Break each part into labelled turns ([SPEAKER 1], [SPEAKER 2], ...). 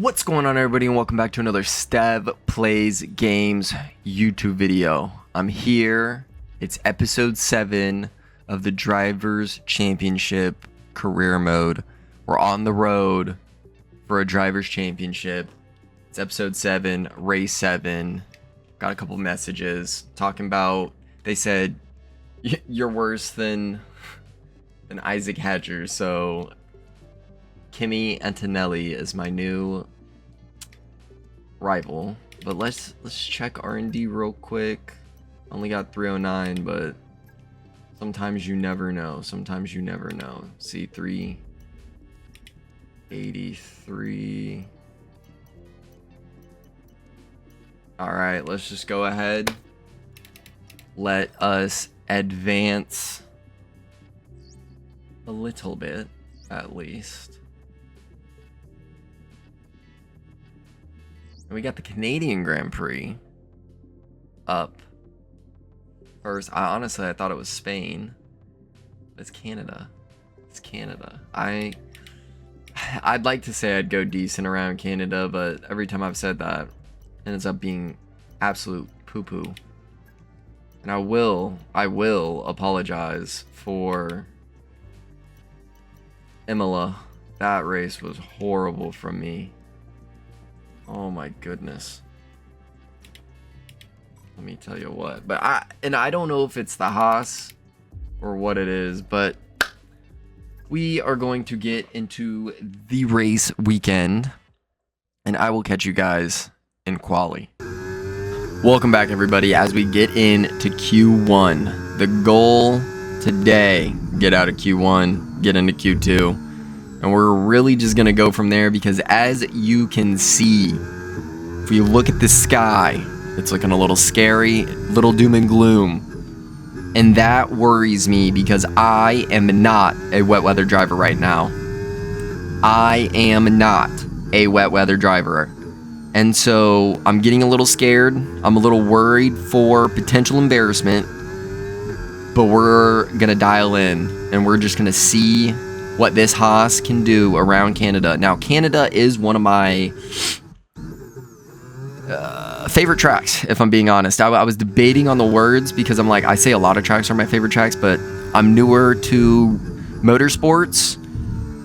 [SPEAKER 1] What's going on, everybody, and welcome back to another Stev Plays Games YouTube video. I'm here. It's episode 7 of the Drivers' Championship career mode. We're on the road for a Drivers' Championship. It's episode 7, race 7. Got a couple messages talking about, they said, you're worse than Isaac Hadger, so Kimi Antonelli is my new rival. But let's check R&D real quick. Only got 309, but sometimes you never know. Sometimes you never know. C3 83. All right, let's just go ahead. Let us advance a little bit, at least. And we got the Canadian Grand Prix up first. Honestly, I thought it was Spain. It's Canada. It's Canada. I'd like to say I'd go decent around Canada, but every time I've said that, it ends up being absolute poo-poo. And I will apologize for Imola. That race was horrible from me. Oh my goodness. Let me tell you what. But I don't know if it's the Haas or what it is, but we are going to get into the race weekend, and I will catch you guys in quali. Welcome back, everybody, as we get into Q1. The goal today, get out of Q1, get into Q2. And we're really just going to go from there because, as you can see, if you look at the sky, it's looking a little scary, little doom and gloom. And that worries me because I am not a wet weather driver right now. I am not a wet weather driver. And so I'm getting a little scared. I'm a little worried for potential embarrassment. But we're going to dial in and we're just going to see what this Haas can do around Canada. Now, Canada is one of my favorite tracks, if I'm being honest. I was debating on the words because I'm like, I say a lot of tracks are my favorite tracks, but I'm newer to motorsports,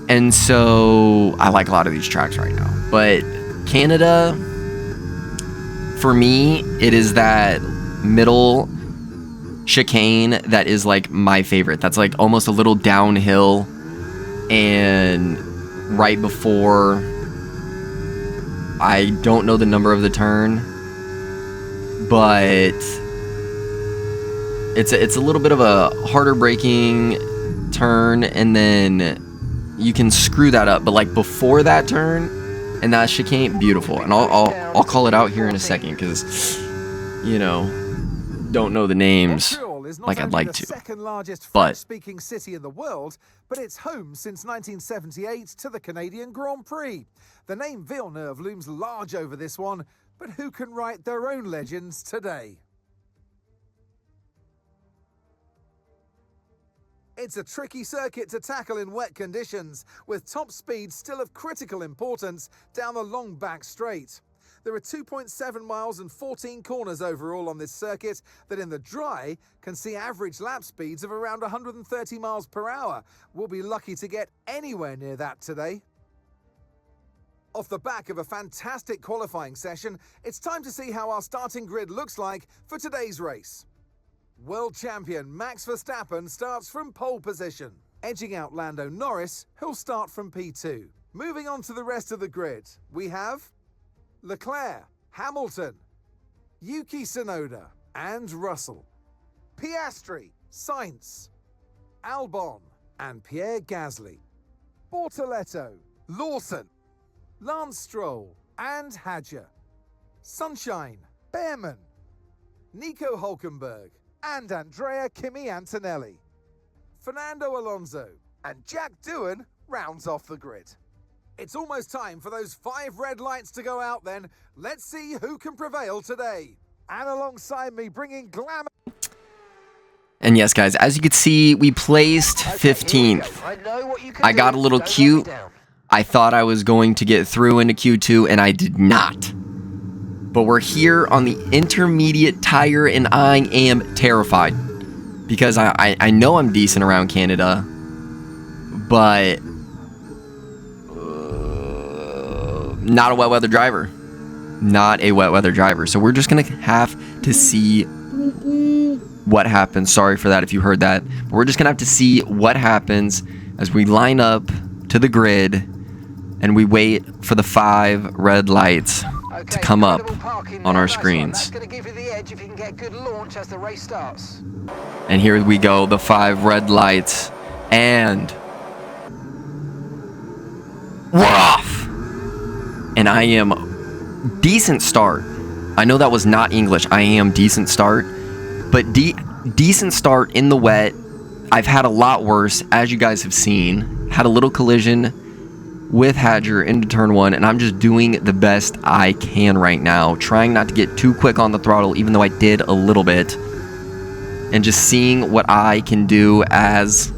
[SPEAKER 1] and so I like a lot of these tracks right now. But Canada, for me, it is that middle chicane that is like my favorite. That's like almost a little downhill. And right before, I don't know the number of the turn, but it's a little bit of a harder braking turn, and then you can screw that up. But like before that turn and that chicane, beautiful. And I'll call it out here in a second because, you know, don't know the names like I'd like to.
[SPEAKER 2] Second largest
[SPEAKER 1] But
[SPEAKER 2] French-speaking city in the world, but it's home since 1978 to the Canadian Grand Prix. The name Villeneuve looms large over this one, but who can write their own legends today? It's a tricky circuit to tackle in wet conditions, with top speed still of critical importance down the long back straight. There are 2.7 miles and 14 corners overall on this circuit that in the dry can see average lap speeds of around 130 miles per hour. We'll be lucky to get anywhere near that today. Off the back of a fantastic qualifying session, it's time to see how our starting grid looks like for today's race. World champion Max Verstappen starts from pole position, edging out Lando Norris, who'll start from P2. Moving on to the rest of the grid, we have Leclerc, Hamilton, Yuki Tsunoda, and Russell. Piastri, Sainz, Albon, and Pierre Gasly. Bortoletto, Lawson, Lance Stroll, and Hadger. Sunshine, Behrman, Nico Hülkenberg, and Andrea Kimi Antonelli. Fernando Alonso, and Jack Doohan rounds off the grid. It's almost time for those 5 red lights to go out then. Let's see who can prevail today. And alongside me, bringing glamour.
[SPEAKER 1] And yes, guys, as you can see, we placed 15th. I got a little cute. I thought I was going to get through into Q2, and I did not. But we're here on the intermediate tire, and I am terrified. Because I know I'm decent around Canada, but not a wet weather driver. Not a wet weather driver. So we're just going to have to see what happens. Sorry for that if you heard that. But we're just going to have to see what happens as we line up to the grid and we wait for the 5 red lights to come up on our screens. And here we go, the 5 red lights, and we're off. And I am decent start. I know that was not English. I am decent start, but decent start in the wet. I've had a lot worse, as you guys have seen. Had a little collision with Hadger into turn 1, and I'm just doing the best I can right now, trying not to get too quick on the throttle, even though I did a little bit, and just seeing what I can do as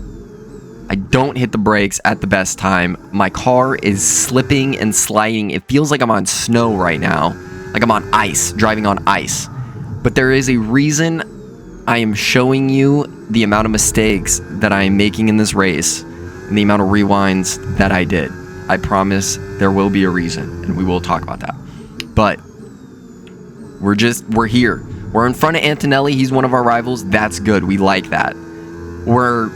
[SPEAKER 1] I don't hit the brakes at the best time. My car is slipping and sliding. It feels like I'm on snow right now, like I'm on ice, driving on ice. But there is a reason I am showing you the amount of mistakes that I am making in this race and the amount of rewinds that I did. I promise there will be a reason, and we will talk about that. But we're here. We're in front of Antonelli. He's one of our rivals. That's good. We like that. We're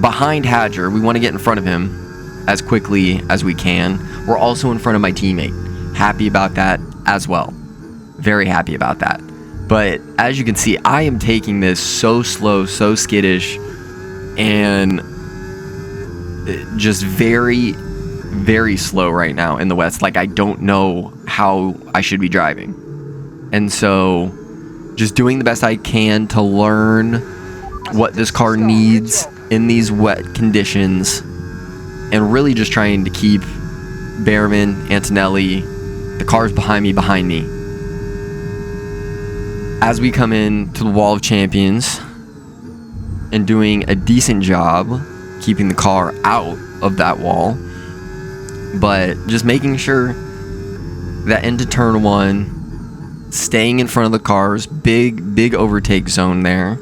[SPEAKER 1] behind Hadger. We want to get in front of him as quickly as we can. We're also in front of my teammate. Happy about that as well. Very happy about that. But as you can see, I am taking this so slow, so skittish, and just very, very slow right now in the West. Like, I don't know how I should be driving. And so just doing the best I can to learn what this car needs in these wet conditions, and really just trying to keep Behrman, Antonelli, the cars behind me. As we come in to the Wall of Champions and doing a decent job keeping the car out of that wall, but just making sure that into turn 1, staying in front of the cars, big overtake zone there.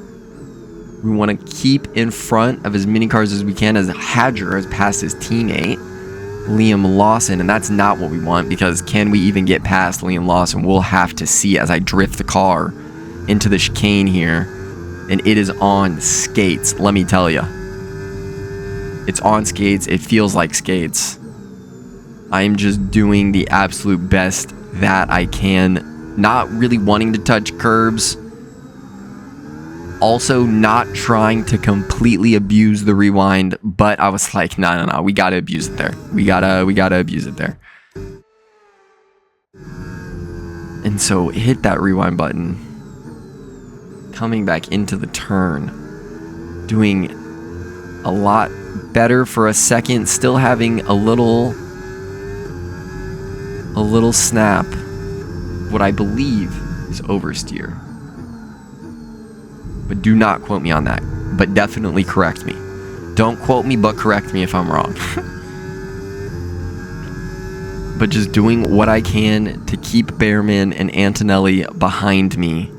[SPEAKER 1] We want to keep in front of as many cars as we can, as Hadger has passed his teammate, Liam Lawson, and that's not what we want, because can we even get past Liam Lawson? We'll have to see as I drift the car into the chicane here, and it is on skates, let me tell you. It's on skates. It feels like skates. I am just doing the absolute best that I can, not really wanting to touch curbs. Also not trying to completely abuse the rewind, but I was like, no, we gotta abuse it there. We gotta abuse it there. And so hit that rewind button. Coming back into the turn. Doing a lot better for a second, still having a little snap, what I believe is oversteer. But do not quote me on that, but definitely correct me. Don't quote me, but correct me if I'm wrong. But just doing what I can to keep Behrman and Antonelli behind me.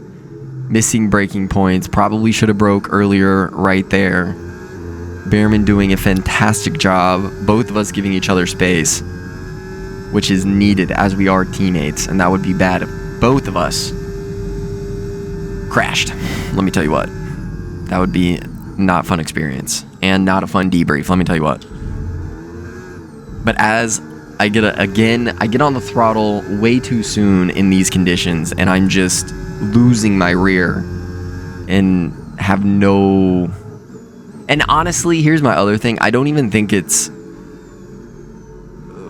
[SPEAKER 1] Missing braking points, probably should have broke earlier right there. Behrman doing a fantastic job, both of us giving each other space, which is needed as we are teammates, and that would be bad if both of us crashed. Let me tell you what, that would be not a fun experience and not a fun debrief, let me tell you what. But as I get on the throttle way too soon in these conditions, and I'm just losing my rear and have no... And honestly, here's my other thing. I don't even think it's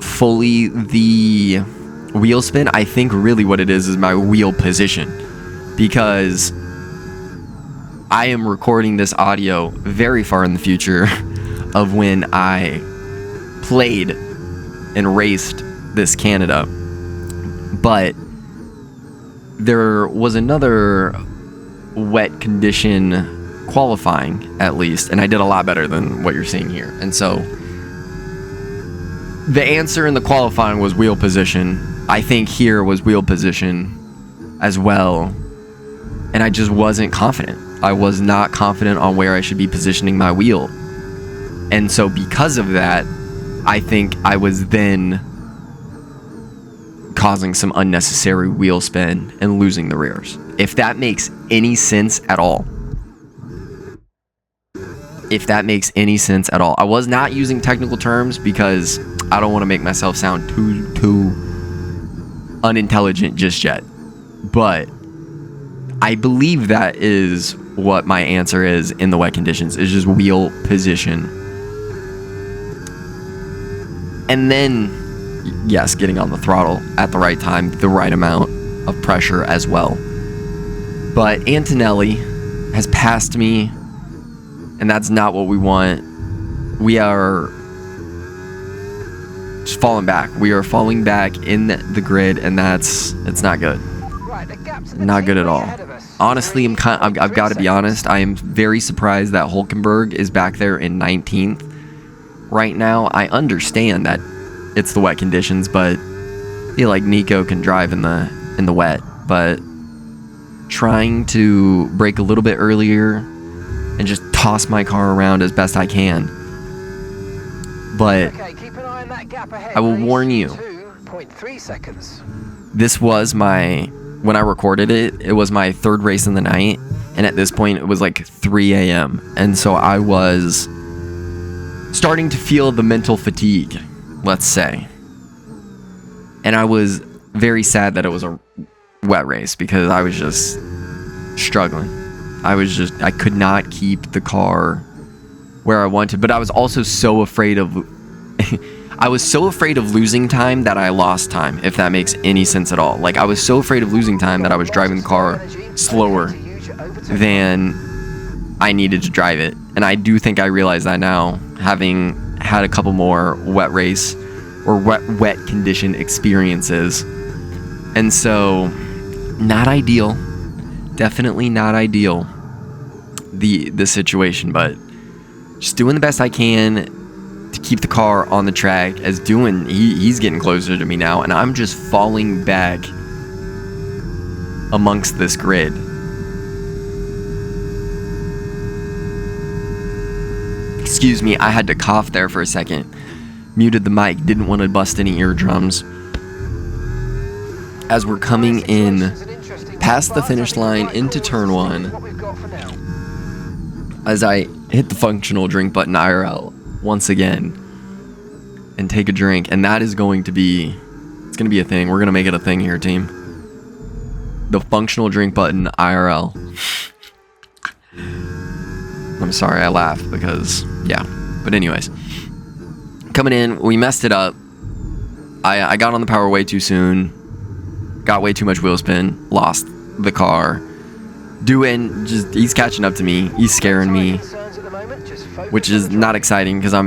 [SPEAKER 1] fully the wheel spin. I think really what it is my wheel position, because I am recording this audio very far in the future of when I played and raced this Canada. But there was another wet condition qualifying, at least, and I did a lot better than what you're seeing here. And so the answer in the qualifying was wheel position. I think here was wheel position as well. And I just wasn't confident. I was not confident on where I should be positioning my wheel. And so because of that, I think I was then causing some unnecessary wheel spin and losing the rears. If that makes any sense at all. If that makes any sense at all. I was not using technical terms because I don't want to make myself sound too unintelligent just yet. But I believe that is what my answer is in the wet conditions. It's just wheel position. And then, yes, getting on the throttle at the right time, the right amount of pressure as well. But Antonelli has passed me, and that's not what we want. We are just falling back. We are falling back in the grid, and it's not good. Not good at all. Honestly, I've got to be honest. I am very surprised that Hulkenberg is back there in 19th right now. I understand that it's the wet conditions, but I feel like Nico can drive in the wet. But trying to brake a little bit earlier and just toss my car around as best I can. But I will warn you.
[SPEAKER 3] 2.3 seconds.
[SPEAKER 1] This was when I recorded it, it was my third race in the night, and at this point it was like 3 a.m. And so I was starting to feel the mental fatigue, let's say. And I was very sad that it was a wet race because I was just struggling. I could not keep the car where I wanted, but I was also so afraid of losing time that I lost time, if that makes any sense at all. Like, I was so afraid of losing time that I was driving the car slower than I needed to drive it. And I do think I realize that now, having had a couple more wet race or wet condition experiences. And so, not ideal. Definitely not ideal, the situation, but just doing the best I can to keep the car on the track. He's getting closer to me now, and I'm just falling back amongst this grid. Excuse me, I had to cough there for a second. Muted the mic, didn't want to bust any eardrums. As we're coming in past the finish line into turn 1, as I hit the functional drink button IRL once again and take a drink, and that is going to be a thing. We're gonna make it a thing here, team. The functional drink button IRL. I'm sorry, I laugh because but anyways, coming in, we messed it up. I got on the power way too soon, got way too much wheel spin, lost the car. He's catching up to me, he's scaring me, which is not exciting because I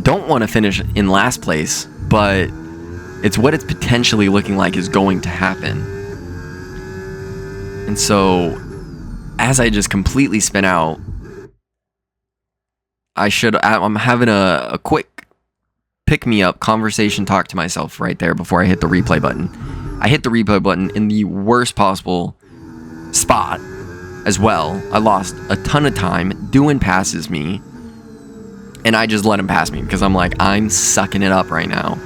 [SPEAKER 1] don't want to finish in last place, but it's what it's potentially looking like is going to happen. And so, as I just completely spin out, I'm having a quick pick-me-up conversation talk to myself right there before I hit the replay button. I hit the replay button in the worst possible spot as well. I lost a ton of time. Doohan passes me, and I just let him pass me because I'm like, I'm sucking it up right now.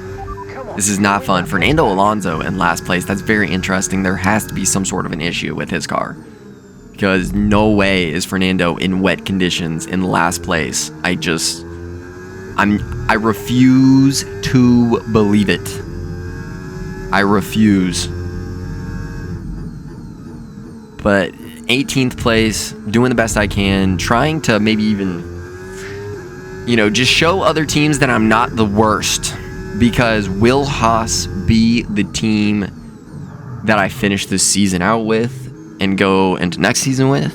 [SPEAKER 1] This is not fun. Fernando Alonso in last place. That's very interesting. There has to be some sort of an issue with his car, because no way is Fernando in wet conditions in last place. I refuse to believe it. I refuse. But 18th place, doing the best I can, trying to maybe even, just show other teams that I'm not the worst. Because will Haas be the team that I finish this season out with and go into next season with?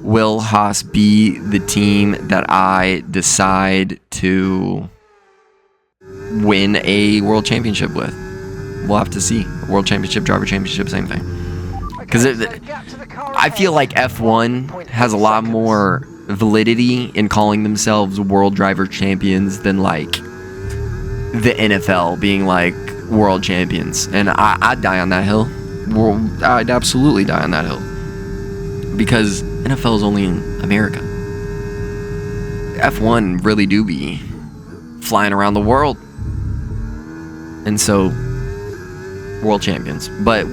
[SPEAKER 1] Will Haas be the team that I decide to win a world championship with? We'll have to see. World championship, driver championship, same thing. Because I feel like F1 has a lot more validity in calling themselves world driver champions than the NFL being like world champions, and I'd die on that hill. I'd absolutely die on that hill, because NFL is only in America. F1 really do be flying around the world, and so world champions. But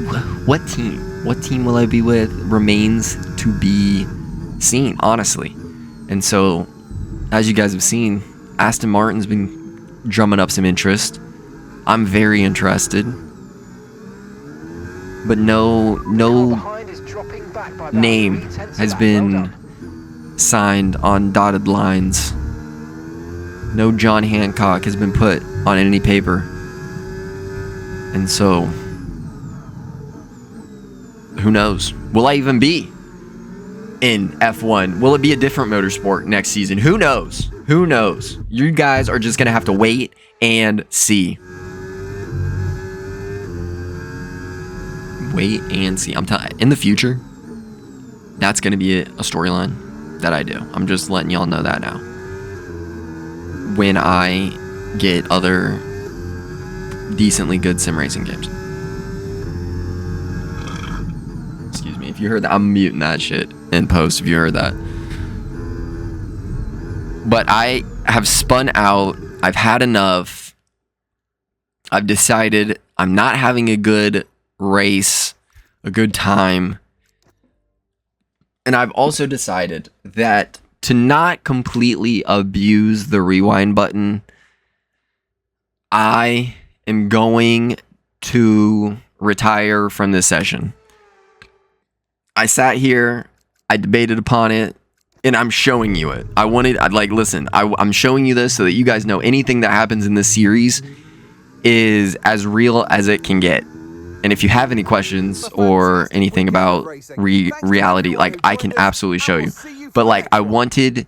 [SPEAKER 1] what team will I be with remains to be seen, honestly. And so, as you guys have seen, Aston Martin's been drumming up some interest. I'm very interested, but no name has been signed on dotted lines. No John Hancock has been put on any paper. And so, who knows? Will I even be in F1? Will it be a different motorsport next season? Who knows? Who knows? You guys are just going to have to wait and see. Wait and see. I'm telling you, in the future, that's going to be a storyline that I do. I'm just letting y'all know that now. When I get other decently good sim racing games. Excuse me, if you heard that, I'm muting that shit in post if you heard that. But I have spun out. I've had enough. I've decided I'm not having a good race, a good time. And I've also decided that to not completely abuse the rewind button, I am going to retire from this session. I sat here, I debated upon it, and I'm showing you it. I'm showing you this so that you guys know anything that happens in this series is as real as it can get. And if you have any questions or anything about reality, like, I can absolutely show you. But like, I wanted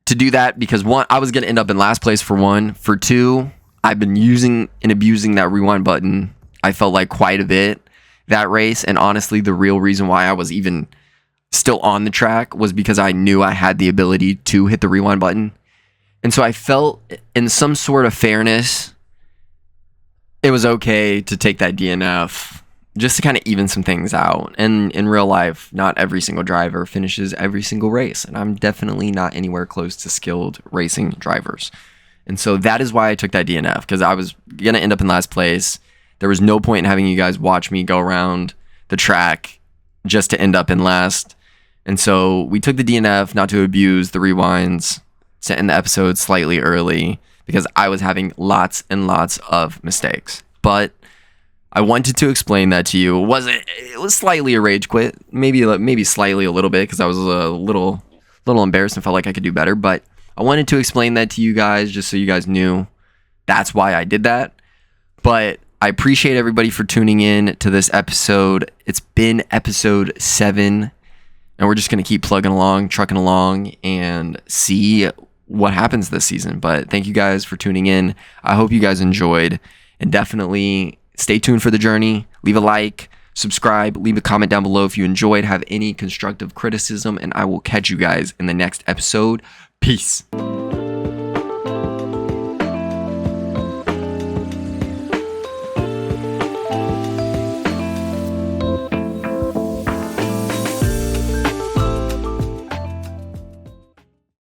[SPEAKER 1] to do that because, one, I was going to end up in last place for one. For two, I've been using and abusing that rewind button, I felt like, quite a bit that race. And honestly, the real reason why I was even still on the track was because I knew I had the ability to hit the rewind button. And so I felt, in some sort of fairness, it was okay to take that DNF just to kind of even some things out. And in real life, not every single driver finishes every single race. And I'm definitely not anywhere close to skilled racing drivers. And so that is why I took that DNF, because I was going to end up in last place. There was no point in having you guys watch me go around the track just to end up in last. And so we took the DNF not to abuse the rewinds, to end the episode slightly early, because I was having lots and lots of mistakes. But I wanted to explain that to you. It was slightly a rage quit, maybe slightly a little bit, because I was a little embarrassed and felt like I could do better. But I wanted to explain that to you guys just so you guys knew that's why I did that. But I appreciate everybody for tuning in to this episode. It's been episode 7, and we're just going to keep trucking along, and see what happens this season. But thank you guys for tuning in. I hope you guys enjoyed, and definitely stay tuned for the journey. Leave a like, subscribe, leave a comment down below if you enjoyed, have any constructive criticism, and I will catch you guys in the next episode. Peace.